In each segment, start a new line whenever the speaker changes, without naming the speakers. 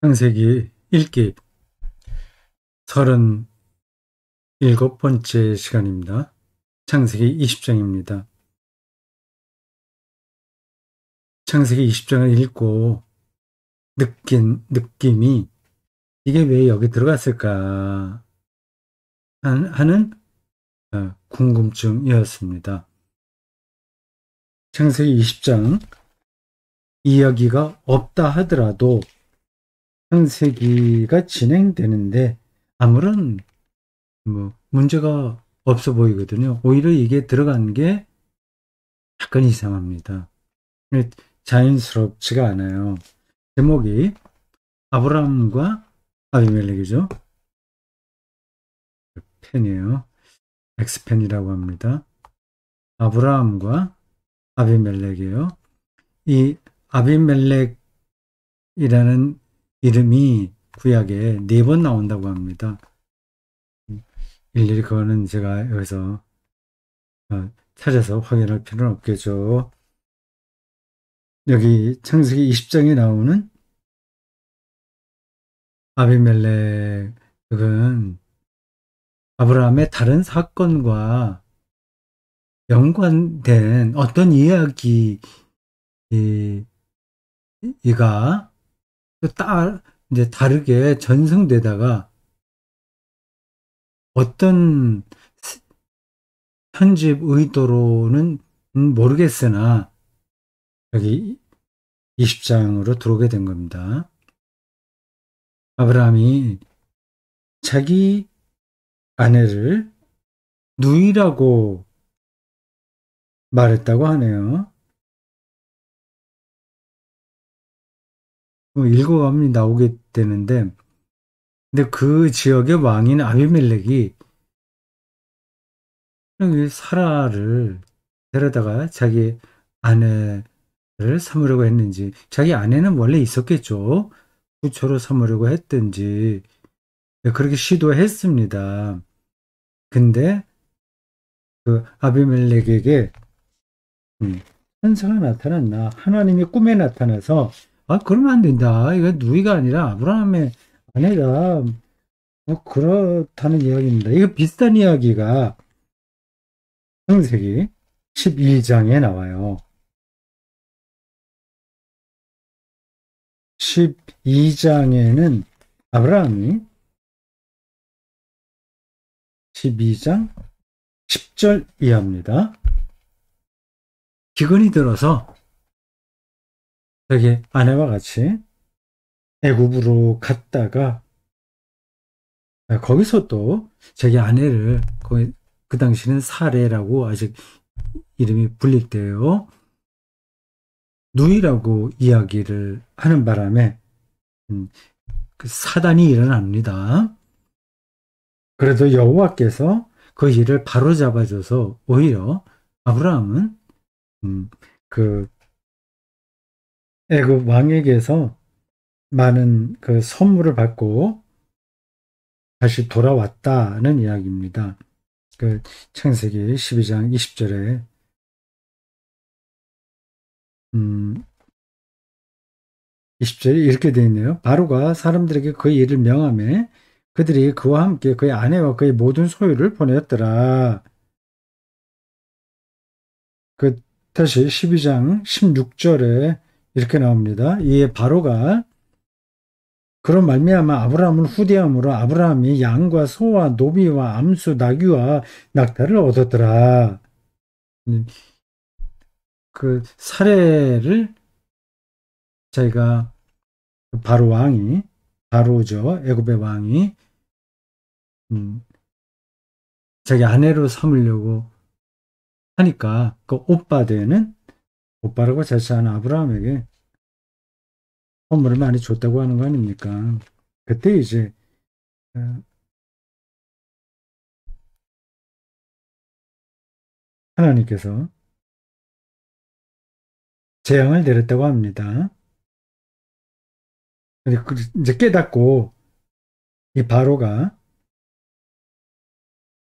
창세기 읽기 37번째 시간입니다. 창세기 20장입니다. 창세기 20장을 읽고 느낀 느낌이 이게 왜 여기 들어갔을까 하는 궁금증이었습니다. 창세기 20장 이야기가 없다 하더라도 창세기가 진행되는데 아무런 문제가 없어 보이거든요. 오히려 이게 들어간 게 약간 이상합니다. 자연스럽지가 않아요. 제목이 아브라함과 아비멜렉이죠. 펜이에요. 엑스펜이라고 합니다. 아브라함과 아비멜렉이에요. 이 아비멜렉이라는 이름이 구약에 4번 나온다고 합니다. 일일이 그거는 제가 여기서 찾아서 확인할 필요는 없겠죠. 여기 창세기 20장에 나오는 아비멜렉은 아브라함의 다른 사건과 연관된 어떤 이야기가 이제 다르게 전승되다가 어떤 편집 의도로는 모르겠으나 여기 20장으로 들어오게 된 겁니다. 아브라함이 자기 아내를 누이라고 말했다고 하네요. 읽어가면 나오게 되는데, 근데 그 지역의 왕인 아비멜렉이 사라를 데려다가 자기 아내를 삼으려고 했는지, 자기 아내는 원래 있었겠죠. 부처로 삼으려고 했든지, 그렇게 시도했습니다. 근데 그 아비멜렉에게 천사가 나타났나? 하나님이 꿈에 나타나서 그러면 안 된다. 이거 누이가 아니라 아브라함의 아내다. 그렇다는 이야기입니다. 이거 비슷한 이야기가 창세기 12장에 나와요. 12장에는 아브라함이 12장 10절 이하입니다. 기근이 들어서 자기 아내와 같이 애굽으로 갔다가 거기서 또 자기 아내를 그 당시는 사레라고 아직 이름이 불릴 때요. 누이라고 이야기를 하는 바람에 그 사단이 일어납니다. 그래도 여호와께서 그 일을 바로잡아줘서 오히려 아브라함은 그 애굽 왕에게서 많은 그 선물을 받고 다시 돌아왔다는 이야기입니다. 그 창세기 12장 20절에 20절에 이렇게 되어 있네요. 바로가 사람들에게 그의 일을 명하매 그들이 그와 함께 그의 아내와 그의 모든 소유를 보내었더라. 다시 12장 16절에 이렇게 나옵니다. 이에 바로가 그런 말미암아 아브라함을 후대함으로 아브라함이 양과 소와 노비와 암수 나귀와 낙타를 얻었더라. 그 사례를 저희가 바로 왕이 바로죠. 애굽의 왕이 자기 아내로 삼으려고 하니까 그 오빠라고 자처하는 아브라함에게 선물을 많이 줬다고 하는 거 아닙니까? 그때 이제 하나님께서 재앙을 내렸다고 합니다. 이제 깨닫고 이 바로가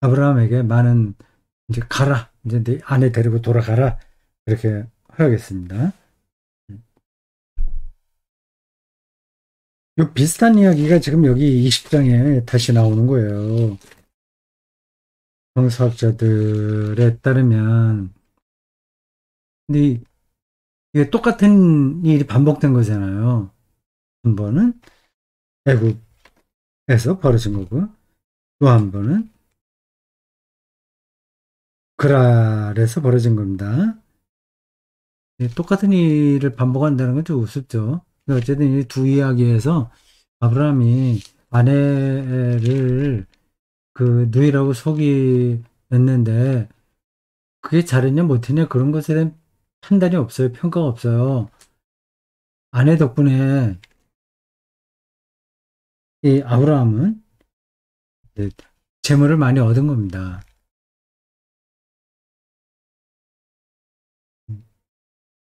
아브라함에게 많은 이제 가라. 이제 네 아내 데리고 돌아가라. 이렇게 하겠습니다. 요 비슷한 이야기가 지금 여기 20장에 다시 나오는 거예요. 성서학자들에 따르면. 근데 이게 똑같은 일이 반복된 거잖아요. 한 번은 애굽에서 벌어진 거고, 또 한 번은 그랄에서 벌어진 겁니다. 똑같은 일을 반복한다는 건 좀 우습죠. 어쨌든 이 두 이야기에서 아브라함이 아내를 그 누이라고 속이했는데 그게 잘했냐 못했냐 그런 것에 대한 판단이 없어요. 평가가 없어요. 아내 덕분에 이 아브라함은 이제 재물을 많이 얻은 겁니다.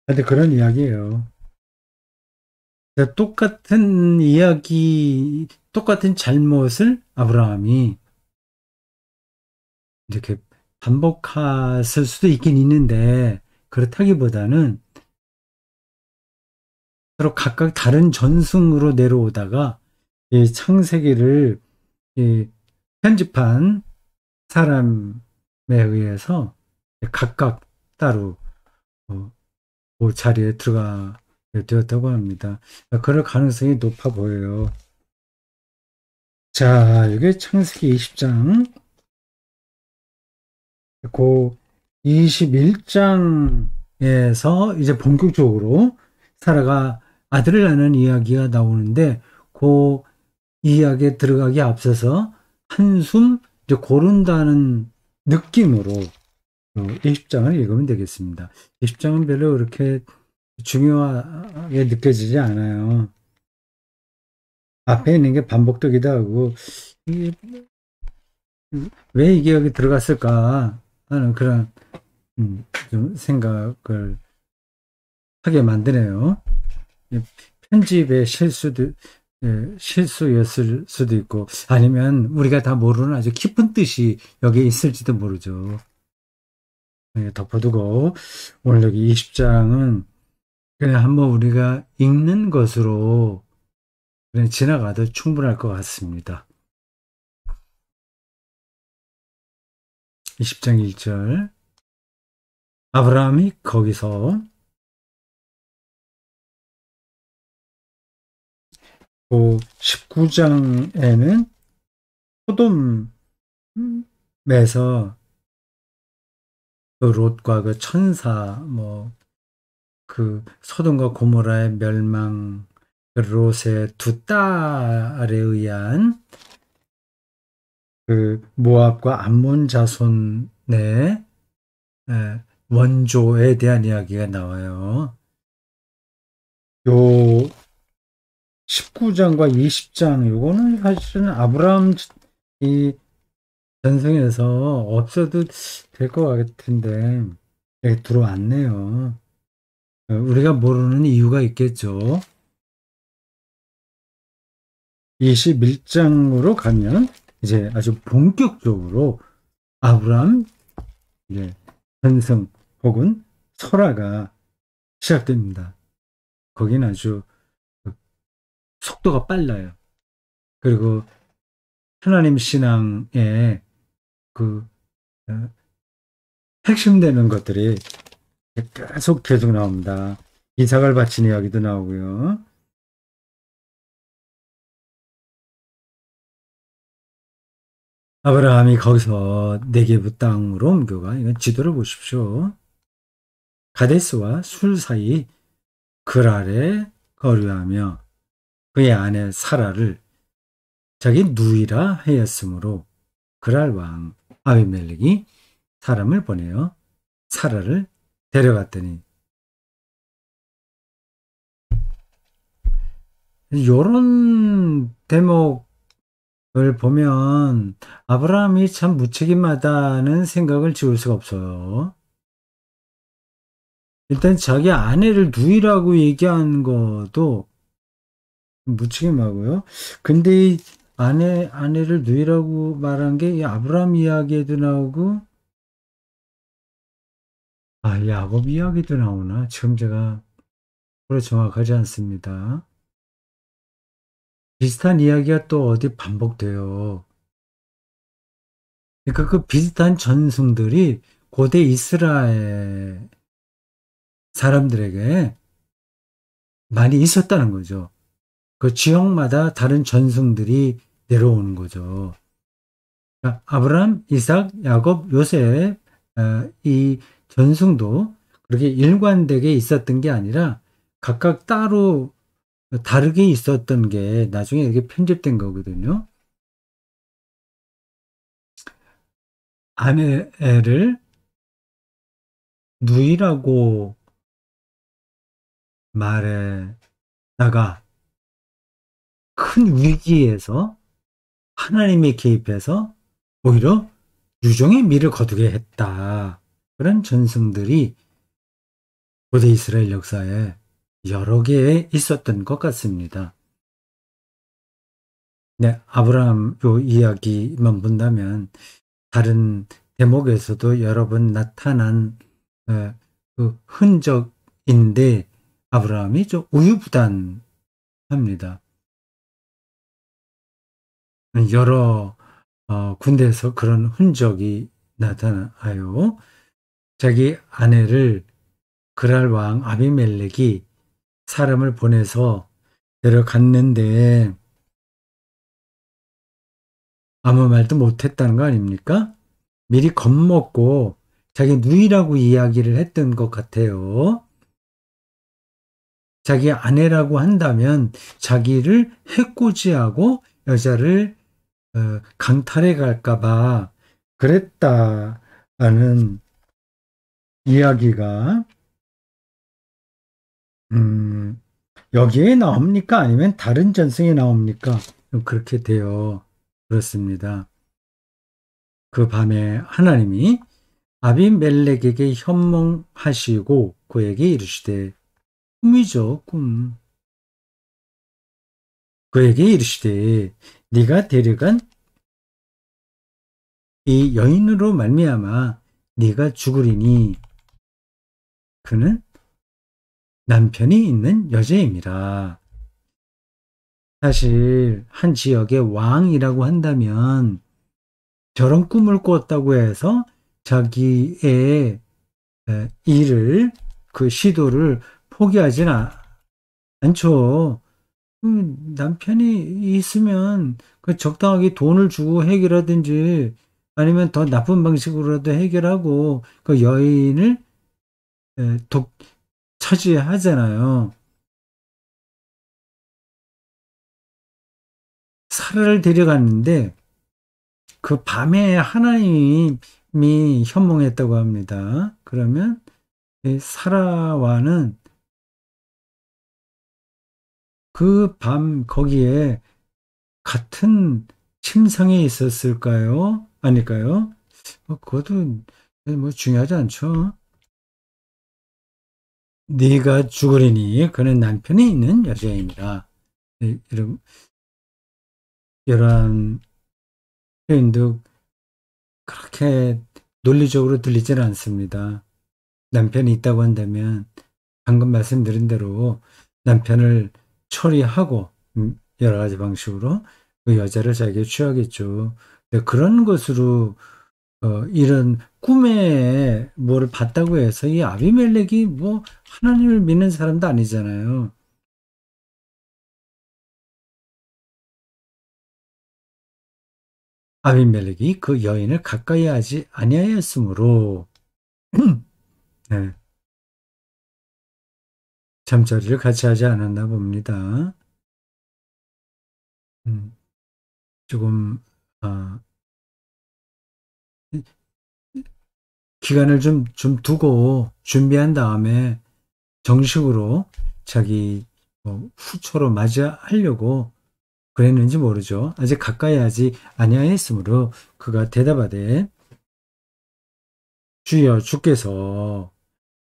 근데 그런 이야기예요. 똑같은 이야기, 똑같은 잘못을 아브라함이 이렇게 반복했을 수도 있긴 있는데, 그렇다기보다는 서로 각각 다른 전승으로 내려오다가 이 창세기를 이 편집한 사람에 의해서 각각 따로 그 자리에 들어가게 되었다고 합니다. 그럴 가능성이 높아 보여요. 자, 이게 창세기 20장, 그 21장에서 이제 본격적으로 사라가 아들을 낳는 이야기가 나오는데, 그 이야기에 들어가기 앞서서 한숨 이제 고른다는 느낌으로 20장을 읽으면 되겠습니다. 20장은 별로 그렇게 중요하게 느껴지지 않아요. 앞에 있는 게 반복되기도 하고, 이게 왜 이게 여기 들어갔을까 하는 그런 좀 생각을 하게 만드네요. 편집의 실수였을 수도 있고, 아니면 우리가 다 모르는 아주 깊은 뜻이 여기에 있을지도 모르죠. 덮어두고, 오늘 여기 20장은 그냥 한번 우리가 읽는 것으로 그냥 지나가도 충분할 것 같습니다. 20장 1절. 아브라함이 거기서 그 19장에는 소돔에서 그 롯과 그 천사, 그 소돔과 고모라의 멸망, 그 롯의 두 딸에 의한 그 모압과 암몬 자손의 원조에 대한 이야기가 나와요. 요 19장과 20장 요거는 사실은 아브라함 이 전승에서 없어도 될 것 같은데 여기 들어왔네요. 우리가 모르는 이유가 있겠죠. 21장으로 가면 이제 아주 본격적으로 아브라함 이제 전승 혹은 설화가 시작됩니다. 거기는 아주 속도가 빨라요. 그리고 하나님 신앙의 그 어, 핵심되는 것들이 계속 나옵니다. 이삭을 바친 이야기도 나오고요. 아브라함이 거기서 네게부 땅으로 옮겨가. 이건 지도를 보십시오. 가데스와 술 사이 그랄에 거류하며 그의 아내 사라를 자기 누이라 하였으므로 그랄 왕 아비멜렉이 사람을 보내어 사라를 데려갔더니 요런 대목을 보면 아브라함이 참 무책임하다는 생각을 지울 수가 없어요. 일단 자기 아내를 누이라고 얘기한 것도 무책임하고요. 근데 이 아내를 누이라고 말한 게 이 아브라함 이야기에도 나오고, 야곱 이야기도 나오나? 지금 제가 그래 정확하지 않습니다. 비슷한 이야기가 또 어디 반복돼요. 그러니까 그 비슷한 전승들이 고대 이스라엘 사람들에게 많이 있었다는 거죠. 그 지역마다 다른 전승들이 내려오는 거죠. 그러니까 아브라함, 이삭, 야곱, 요셉, 이 전승도 그렇게 일관되게 있었던 게 아니라 각각 따로 다르게 있었던 게 나중에 이렇게 편집된 거거든요. 아내를 누이라고 말했다가 큰 위기에서 하나님이 개입해서 오히려 유종의 미를 거두게 했다. 그런 전승들이 고대 이스라엘 역사에 여러 개 있었던 것 같습니다. 네, 아브라함 요 이야기만 본다면 다른 대목에서도 여러 번 나타난 그 흔적인데 아브라함이 좀 우유부단합니다. 여러 군대에서 그런 흔적이 나타나요. 자기 아내를 그랄 왕 아비멜렉이 사람을 보내서 데려갔는데 아무 말도 못했다는 거 아닙니까? 미리 겁먹고 자기 누이라고 이야기를 했던 것 같아요. 자기 아내라고 한다면 자기를 해코지하고 여자를 강탈해 갈까봐 그랬다라는 이야기가 음, 여기에 나옵니까? 아니면 다른 전승에 나옵니까? 그렇게 되어 그렇습니다. 그 밤에 하나님이 아비멜렉에게 현몽하시고 그에게 이르시되 꿈이죠, 꿈. 그에게 이르시되 네가 데려간 이 여인으로 말미암아 네가 죽으리니 그는 남편이 있는 여자임이라. 사실 한 지역의 왕이라고 한다면 저런 꿈을 꿨다고 해서 자기의 일을 그 시도를 포기하지는 않죠. 남편이 있으면 그 적당하게 돈을 주고 해결하든지 아니면 더 나쁜 방식으로라도 해결하고 그 여인을 독 차지하잖아요. 사라를 데려갔는데 그 밤에 하나님이 현몽했다고 합니다. 그러면 이 사라와는 그 밤 거기에 같은 침상에 있었을까요? 아닐까요? 그것도 뭐 중요하지 않죠. 네가 죽으리니 그는 남편이 있는 여자입니다. 이런 표현도 그렇게 논리적으로 들리지는 않습니다. 남편이 있다고 한다면 방금 말씀드린 대로 남편을 처리하고 여러 가지 방식으로 그 여자를 자기에게 취하겠죠. 근데 그런 것으로 이런 꿈에 뭐를 봤다고 해서 이 아비멜렉이 뭐 하나님을 믿는 사람도 아니잖아요. 아비멜렉이 그 여인을 가까이 하지 아니하였으므로 네, 잠자리를 같이 하지 않았나 봅니다. 음, 조금 아, 기간을 좀 두고 준비한 다음에 정식으로 자기 후처로 맞이하려고 그랬는지 모르죠. 아직 가까이 하지 아니하였으므로 그가 대답하되 주여 주께서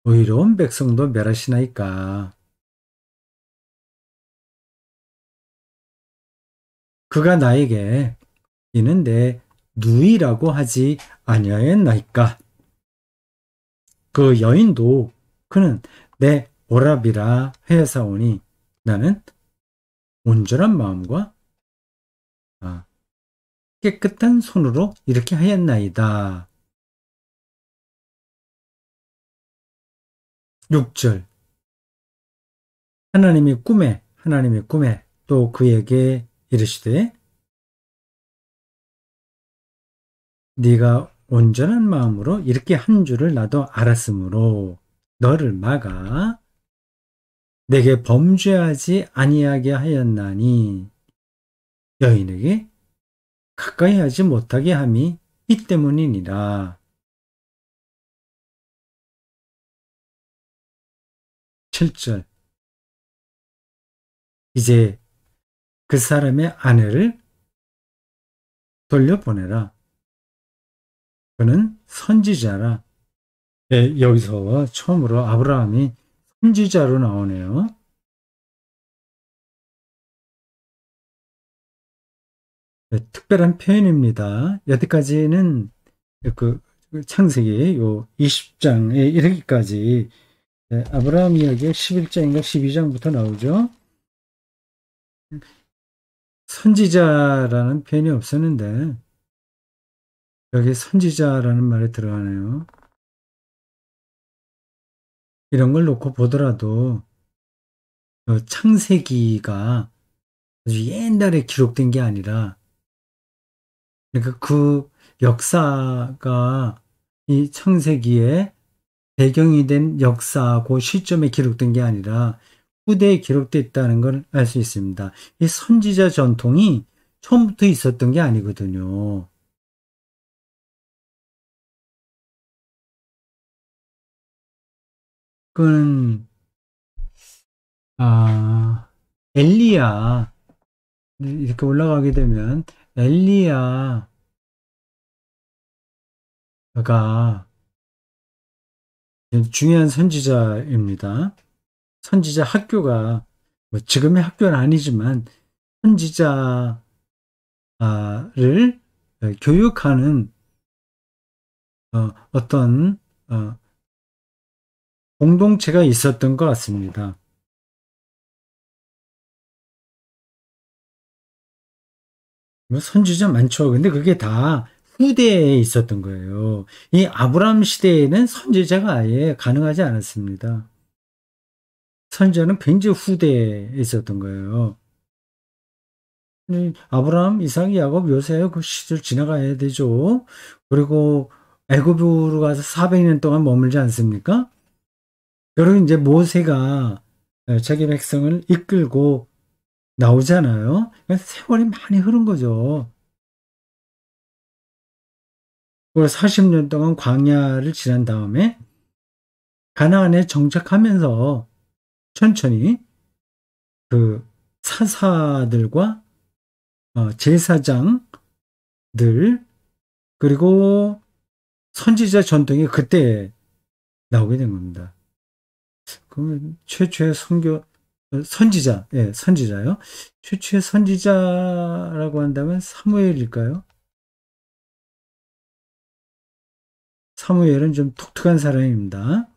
의로운 백성도 멸하시나이까. 그가 나에게 이는 내 누이라고 하지 아니하였나이까. 그 여인도 그는 내 오랍이라 하여사오니 나는 온전한 마음과 아, 깨끗한 손으로 이렇게 하였나이다. 6절 하나님의 꿈에 또 그에게 이르시되 네가 온전한 마음으로 이렇게 한 줄을 나도 알았으므로 너를 막아 내게 범죄하지 아니하게 하였나니 여인에게 가까이 하지 못하게 함이 이 때문이니라. 7절 이제 그 사람의 아내를 돌려보내라. 그는 선지자라. 네, 여기서 처음으로 아브라함이 선지자로 나오네요. 네, 특별한 표현입니다. 여태까지는 그 창세기 요 20장에 이르기까지 아브라함 이야기가 11장인가 12장부터 나오죠. 선지자라는 표현이 없었는데 여기 선지자라는 말이 들어가네요. 이런 걸 놓고 보더라도 창세기가 아주 옛날에 기록된 게 아니라 그러니까 그 역사가 이 창세기에 배경이 된 역사고 시점에 기록된 게 아니라 후대에 기록되어 있다는 걸 알 수 있습니다. 이 선지자 전통이 처음부터 있었던 게 아니거든요. 그건 엘리야 이렇게 올라가게 되면 엘리야가 중요한 선지자입니다. 선지자 학교가 뭐 지금의 학교는 아니지만 선지자를 교육하는 어떤 공동체가 있었던 것 같습니다. 뭐 선지자 많죠. 근데 그게 다 후대에 있었던 거예요. 이 아브라함 시대에는 선지자가 아예 가능하지 않았습니다. 선지자는 굉장히 후대에 있었던 거예요. 아브라함, 이삭, 야곱, 요셉 그 시절 지나가야 되죠. 그리고 애굽으로 가서 400년 동안 머물지 않습니까? 그리고 이제 모세가 자기 백성을 이끌고 나오잖아요. 그래서 세월이 많이 흐른 거죠. 그리고 40년 동안 광야를 지난 다음에 가나안에 정착하면서 천천히 그 사사들과 제사장들 그리고 선지자 전통이 그때 나오게 된 겁니다. 그 최초의 선지자, 예, 선지자요. 최초의 선지자라고 한다면 사무엘일까요? 사무엘은 좀 독특한 사람입니다.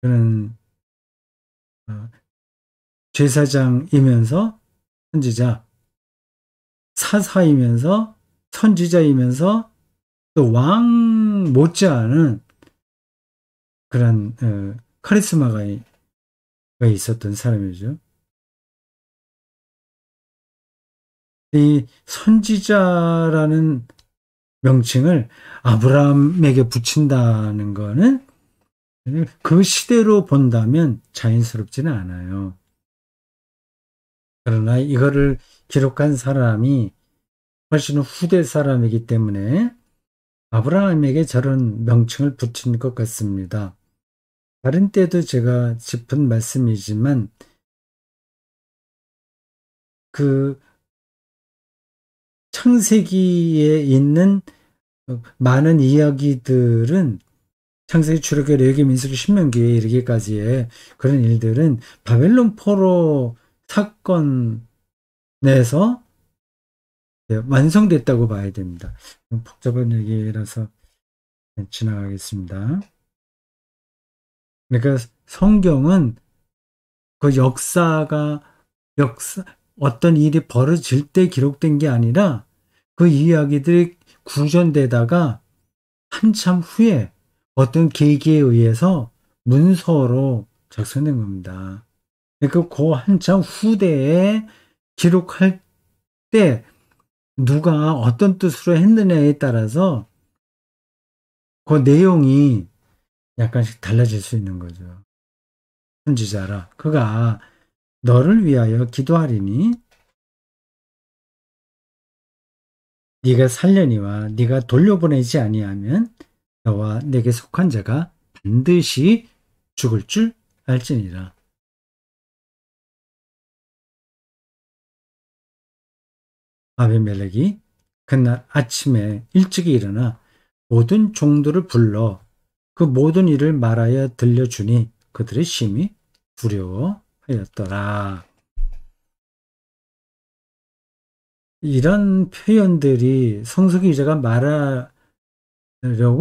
그는 어, 제사장이면서 선지자, 사사이면서 선지자이면서 또 왕 못지않은 그런 카리스마가 있었던 사람이죠. 이 선지자라는 명칭을 아브라함에게 붙인다는 거는 그 시대로 본다면 자연스럽지는 않아요. 그러나 이거를 기록한 사람이 훨씬 후대 사람이기 때문에 아브라함에게 저런 명칭을 붙인 것 같습니다. 다른 때도 제가 짚은 말씀이지만 그 창세기에 있는 많은 이야기들은 창세기, 출애굽, 레위기, 민수기, 신명기에 이르기까지의 그런 일들은 바벨론 포로 사건 내에서 완성됐다고 봐야 됩니다. 복잡한 얘기라서 지나가겠습니다. 그러니까 성경은 그 역사, 어떤 일이 벌어질 때 기록된 게 아니라 그 이야기들이 구전되다가 한참 후에 어떤 계기에 의해서 문서로 작성된 겁니다. 그러니까 그 한참 후대에 기록할 때 누가 어떤 뜻으로 했느냐에 따라서 그 내용이 약간씩 달라질 수 있는 거죠. 선지자라 그가 너를 위하여 기도하리니 네가 살려니와 네가 돌려보내지 아니하면 너와 내게 속한 자가 반드시 죽을 줄 알지니라. 아비멜렉이 그날 아침에 일찍이 일어나 모든 종들을 불러 그 모든 일을 말하여 들려주니 그들이 심히 두려워하였더라. 이런 표현들이 성서 기자가 말하려고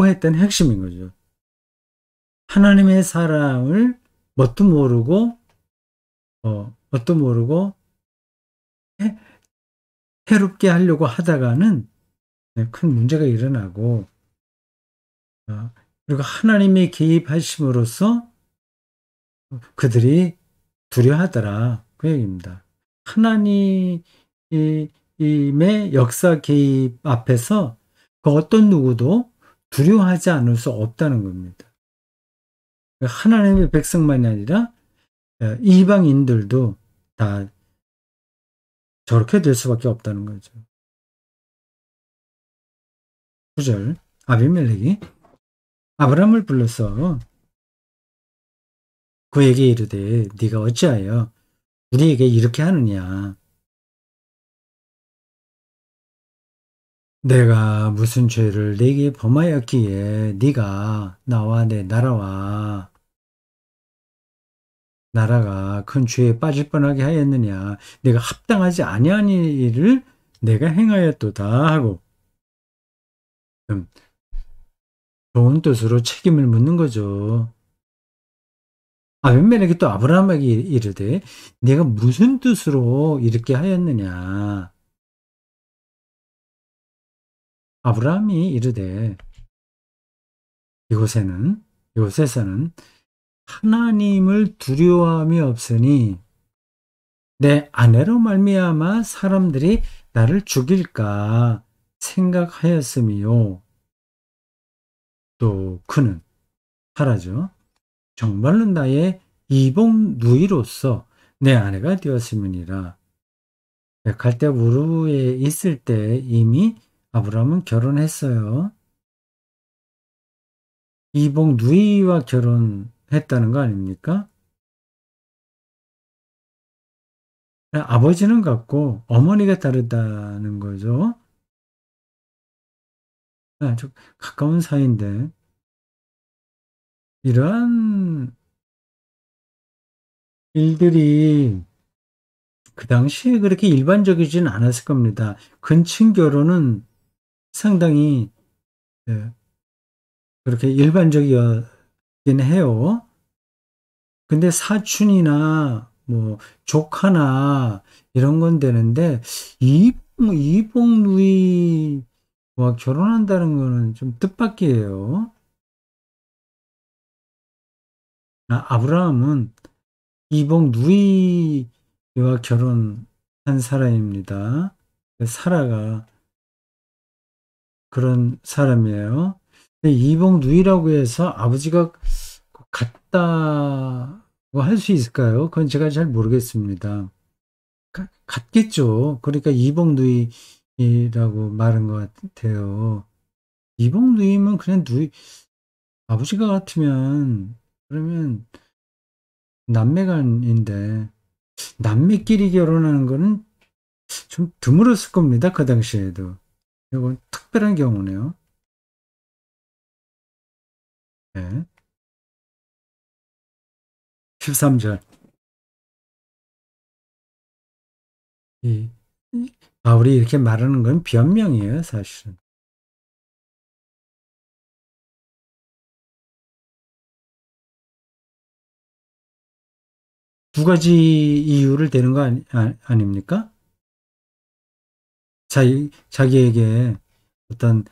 했던 핵심인 거죠. 하나님의 사랑을 뭣도 모르고 뭣도 모르고 해롭게 하려고 하다가는 큰 문제가 일어나고 그리고 하나님의 개입하심으로써 그들이 두려워하더라. 그 얘기입니다. 하나님의 역사 개입 앞에서 그 어떤 누구도 두려워하지 않을 수 없다는 겁니다. 하나님의 백성만이 아니라 이방인들도 다 저렇게 될 수밖에 없다는 거죠. 9절 아비멜렉이 아브라함을 불러서 그에게 이르되 네가 어찌하여 우리에게 이렇게 하느냐. 내가 무슨 죄를 네게 범하였기에 네가 나와 내 나라가 큰 죄에 빠질 뻔하게 하였느냐. 내가 합당하지 아니한 일을 내가 행하였도다 하고 좋은 뜻으로 책임을 묻는 거죠. 아비멜렉이 또 아브라함에게 이르되 네가 무슨 뜻으로 이렇게 하였느냐. 아브라함이 이르되 이곳에서는 하나님을 두려워함이 없으니 내 아내로 말미암아 사람들이 나를 죽일까 생각하였음이요. 또 그는 하라죠. 정말로 나의 이복 누이로서 내 아내가 되었음이니라. 갈대 우르에 있을 때 이미 아브라함은 결혼했어요. 이복 누이와 결혼했다는 거 아닙니까? 아버지는 같고 어머니가 다르다는 거죠. 아주 가까운 사이인데 이러한 일들이 그 당시에 그렇게 일반적이진 않았을 겁니다. 근친 결혼은 상당히 예, 그렇게 일반적이었긴 해요. 근데 사촌이나 뭐 조카나 이런 건 되는데 이복 누이와 결혼한다는 거는 좀 뜻밖이에요. 아브라함은 이복 누이와 결혼한 사람입니다. 사라가 그런 사람이에요. 근데 이복 누이라고 해서 아버지가 같다고 할 수 있을까요? 그건 제가 잘 모르겠습니다. 같겠죠. 그러니까 이복 누이라고 말한 것 같아요. 이복 누이면 그냥 아버지가 같으면 그러면 남매간인데 남매끼리 결혼하는 거는 좀 드물었을 겁니다. 그 당시에도. 이건 특별한 경우네요. 네. 13절. 이, 바울이 이렇게 말하는 건 변명이에요, 사실은. 두 가지 이유를 대는 거 아닙니까? 자기에게 어떤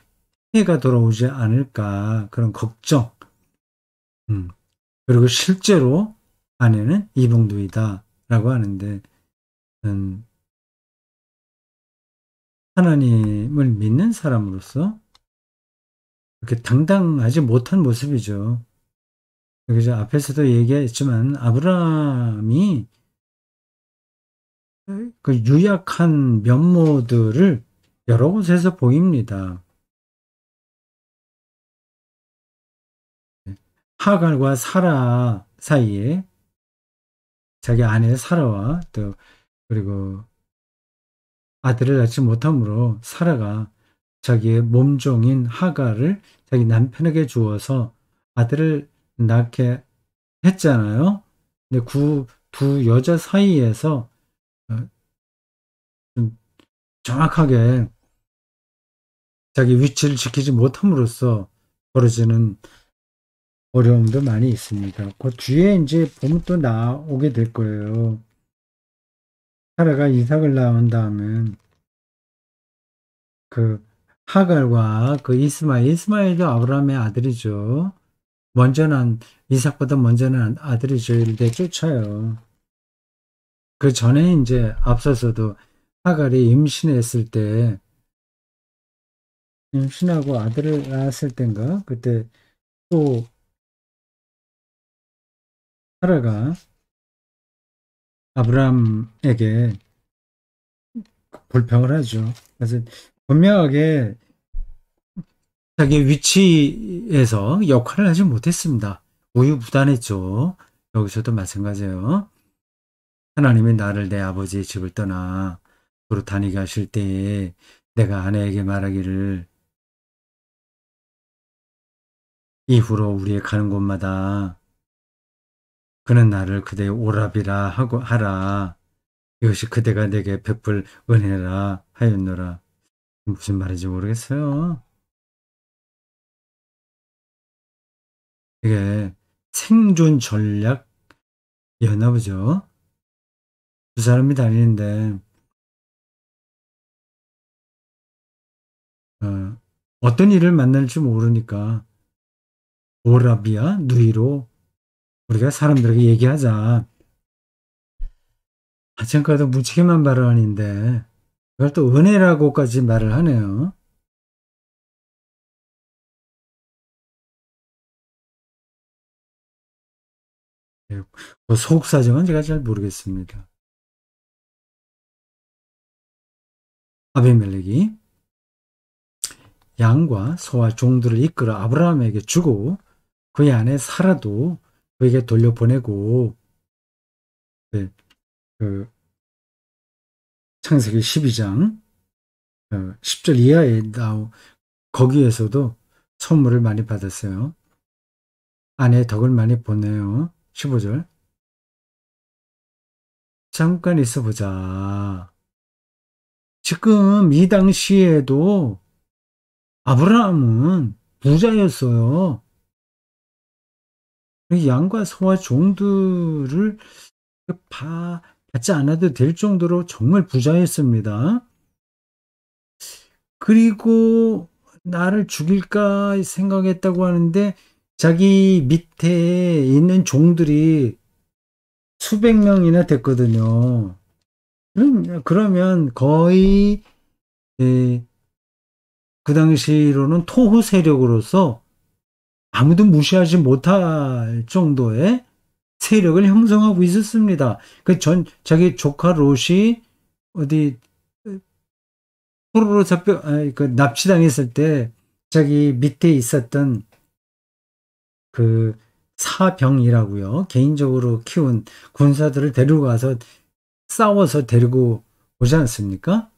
해가 돌아오지 않을까 그런 걱정. 음. 그리고 실제로 아내는 이방도이다라고 하는데 하나님을 믿는 사람으로서 그렇게 당당하지 못한 모습이죠. 그래서 앞에서도 얘기했지만 아브라함이 그 유약한 면모들을 여러 곳에서 보입니다. 하갈과 사라 사이에 자기 아내 사라와 또 그리고 아들을 낳지 못함으로 사라가 자기의 몸종인 하갈을 자기 남편에게 주어서 아들을 낳게 했잖아요. 근데 그 두 여자 사이에서 좀 정확하게 자기 위치를 지키지 못함으로써 벌어지는 어려움도 많이 있습니다. 그 뒤에 이제 보면 또 나오게 될 거예요. 사라가 이삭을 낳은 다음에 그 하갈과 그 이스마엘도 아브라함의 아들이죠. 먼저 난 이삭보다 먼저 난 아들이죠. 일대 쫓아요. 그 전에 이제 앞서서도 하갈이 임신했을 때 임신하고 아들을 낳았을 땐가 그때 또 사라가 아브라함에게 불평을 하죠. 그래서 분명하게 자기 위치에서 역할을 하지 못했습니다. 우유부단했죠. 여기서도 마찬가지예요. 하나님이 나를 내 아버지의 집을 떠나 도로 다니게 하실 때에 내가 아내에게 말하기를 이후로 우리의 가는 곳마다 그는 나를 그대의 오랍이라 하고 하라. 이것이 그대가 내게 베풀 은혜라 하였노라. 무슨 말인지 모르겠어요. 이게 생존 전략이었나 보죠. 두 사람이 다니는데 어떤 일을 만날지 모르니까 오라비아 누이로 우리가 사람들에게 얘기하자. 아침까지 무지개만 발언인데 그걸 또 은혜라고까지 말을 하네요. 그 속사정은 제가 잘 모르겠습니다. 아비멜렉이 양과 소와 종들을 이끌어 아브라함에게 주고 그의 아내 사라도 그에게 돌려보내고 네, 그 창세기 12장 10절 이하에 거기에서도 선물을 많이 받았어요. 아내의 덕을 많이 보내요. 15절 잠깐 있어 보자. 지금 이 당시에도 아브라함은 부자였어요. 양과 소와 종들을 받지 않아도 될 정도로 정말 부자였습니다. 그리고 나를 죽일까 생각했다고 하는데 자기 밑에 있는 종들이 수백 명이나 됐거든요. 그러면 거의 그 당시로는 토호 세력으로서 아무도 무시하지 못할 정도의 세력을 형성하고 있었습니다. 자기 조카 롯이 어디 포로로 납치당했을 때 자기 밑에 있었던 그 사병이라고요. 개인적으로 키운 군사들을 데리고 가서 싸워서 데리고 오지 않습니까?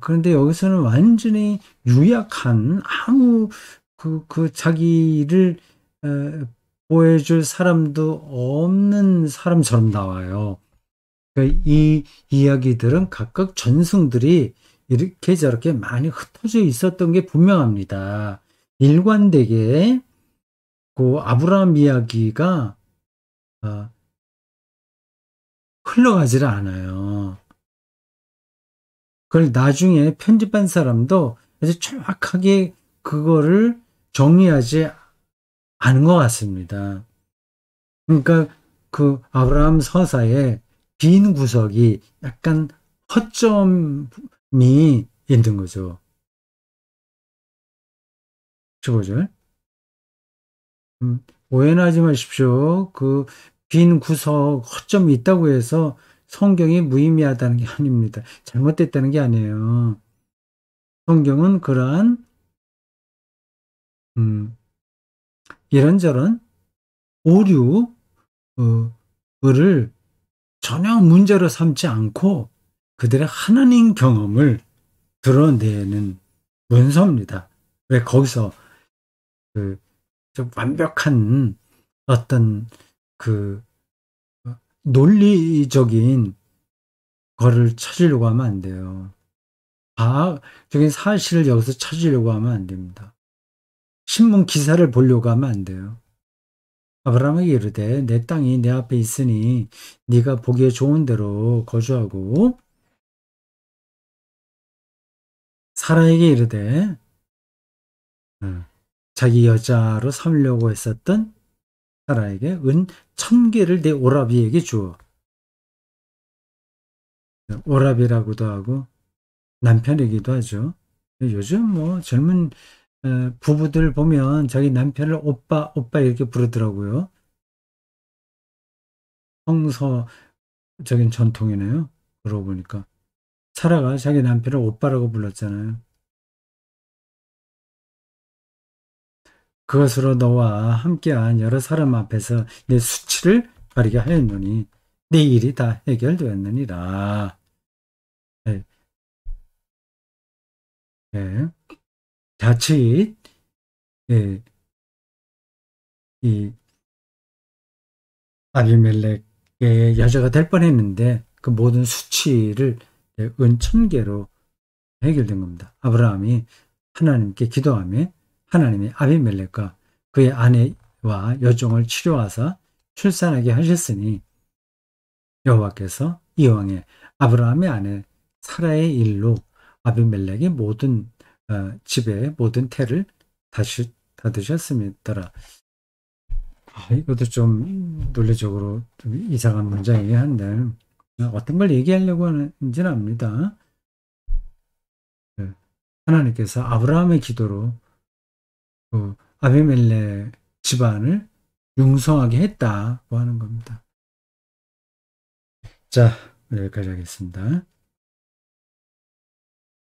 그런데 여기서는 완전히 유약한 아무 자기를 보호해줄 사람도 없는 사람처럼 나와요. 이 이야기들은 각각 전승들이 이렇게 저렇게 많이 흩어져 있었던 게 분명합니다. 일관되게 그 아브라함 이야기가 어, 흘러가지를 않아요. 그걸 나중에 편집한 사람도 아주 정확하게 그거를 정리하지 않은 것 같습니다. 그러니까 그 아브라함 서사에 빈 구석이 약간 허점이 있는 거죠. 15절. 오해는 하지 마십시오. 그 빈 구석, 허점이 있다고 해서 성경이 무의미하다는 게 아닙니다. 잘못됐다는 게 아니에요. 성경은 그러한, 음, 이런저런 오류, 를 전혀 문제로 삼지 않고 그들의 하나님 경험을 드러내는 문서입니다. 왜 거기서 그 좀 완벽한 어떤 그 논리적인 거를 찾으려고 하면 안 돼요. 과학적인 사실을 여기서 찾으려고 하면 안 됩니다. 신문 기사를 보려고 하면 안 돼요. 아브라함에게 이르되 내 땅이 내 앞에 있으니 네가 보기에 좋은 대로 거주하고 사라에게 이르되 자기 여자로 삼으려고 했었던 사라에게 은 1,000개를 내 오라비에게 주어. 오라비라고도 하고 남편이기도 하죠. 요즘 뭐 젊은 부부들 보면 자기 남편을 오빠, 오빠 이렇게 부르더라고요. 성서적인 전통이네요. 그러고 보니까. 사라가 자기 남편을 오빠라고 불렀잖아요. 그것으로 너와 함께한 여러 사람 앞에서 내 수치를 가리게 하였노니 내 일이 다 해결되었느니라. 예, 예. 자칫 예, 이 아비멜렉의 여자가 될 뻔했는데 그 모든 수치를 은 1,000개로 해결된 겁니다. 아브라함이 하나님께 기도하며 하나님이 아비멜렉과 그의 아내와 여종을 치료하사 출산하게 하셨으니 여호와께서 이왕에 아브라함의 아내 사라의 일로 아비멜렉의 모든 집의 모든 태를 다시 닫으셨습니다. 이것도 좀 논리적으로 좀 이상한 문장이긴 한데 어떤 걸 얘기하려고 하는지는 압니다. 네. 하나님께서 아브라함의 기도로 그 아비멜렉 집안을 융성하게 했다고 하는 겁니다. 자, 여기까지 하겠습니다.